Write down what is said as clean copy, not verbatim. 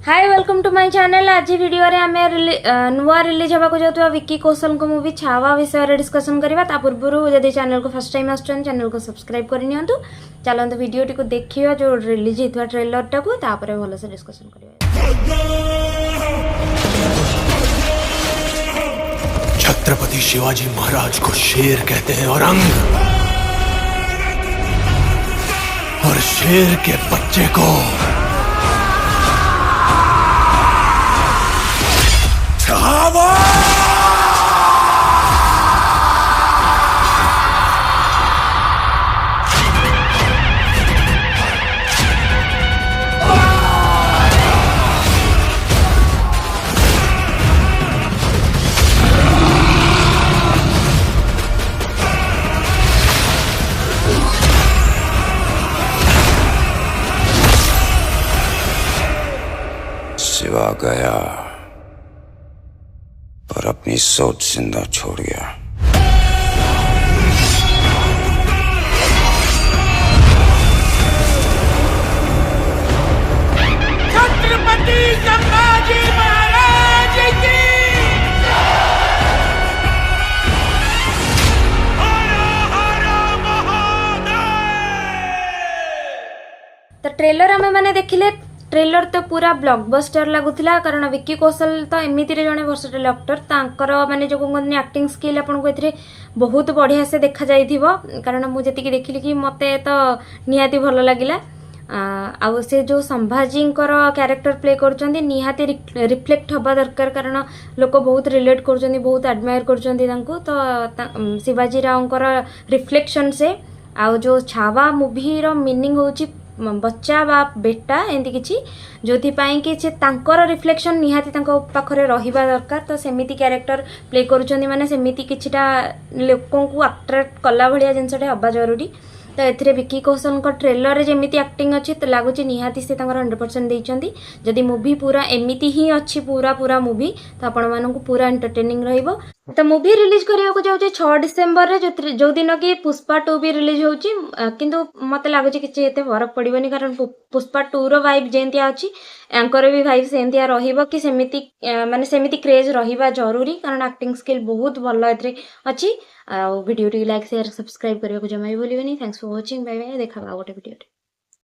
Hi welcome to my channel. आज video रे आमे नुआ रिलीज होगा जाता विक्की कौशल को मूवी छावा विषय डिस्कसन करवा। ता पूर्व जदि चैनल को फर्स्ट टाइम आसुछन चैनल को सब्सक्राइब कर नियंतु। चलंतु वीडियो टी को देखियो जो रिलीज हितवा ट्रेलर टा को तापरे भलो से डिस्कसन करवा। छत्रपति शिवाजी महाराज को शेर कहते हैं और शेर के बच्चे को छावा। शिवा गया पर अपनी सोच जिंदा छोड़ गया। छत्रपति संभाजी महाराज की तो ट्रेलर आमे माने देखिले। ट्रेलर तो पूरा ब्लॉकबस्टर लगुला कारण विक्की कौशल तो एमती जड़े वर्सेटाइल एक्टर तांकर माने जो कहते एक्टिंग स्किल आपन को एथिरे बहुत बढ़िया से देखा जाइथिबो। कारण मुझे देखिली कि मते तो निहाती भल लगिला। आउ से जो संभाजी कैरेक्टर प्ले करछन्ती निहाती रिफ्लेक्ट हवा दरकार कारण लोक बहुत रिलेट करछन्ती बहुत एडमायर करछन्ती तांको। तो शिवाजी राव रिफ्लेक्शन से आउ जो छावा मूवी रो मीनिंग होची बच्चा बा बेटा एमती किसी जो कि से तांकर रिफ्लेक्शन निहाती तांको पाखरे रहिबा दरकार। तो सेमिति कैरेक्टर प्ले करूछन्ती माने सेमिति किछिटा लोकों को अट्रैक्ट कला भलिया जिनसटे हबा जरूरी। तो एथिरे विक्की कौशल को ट्रेलर रे जेमिति एक्टिंग अच्छी तो लगुच निहाती से 100% देइछन्ती। जदि मूवी पूरा एमिति ही अच्छी पूरा मूवी तो आपण मानकु पूरा एंटरटेनिंग रहिबो। तो मूवी रिलीज करिया जाऊँ 6 डिसेम्बर रे जो दिन कि पुष्पा 2 भी रिलीज होची। किंतु मते लागुच कि एते फरक पड़िबनी कारण पुष्पा 2 रो वाइब जेंतिया अछि एंकर भी वाइब सेंतिया रहिबो कि सेमिति माने सेमिति क्रेज रहिबा जरूरी कारण एक्टिंग स्किल बहुत भलो एथरे अछि। वीडियो टी लाइक शेयर सब्सक्राइब करिया को जमाई भूलिबनी। Thanks for watching. Bye bye. देखा गोटे वीडियो।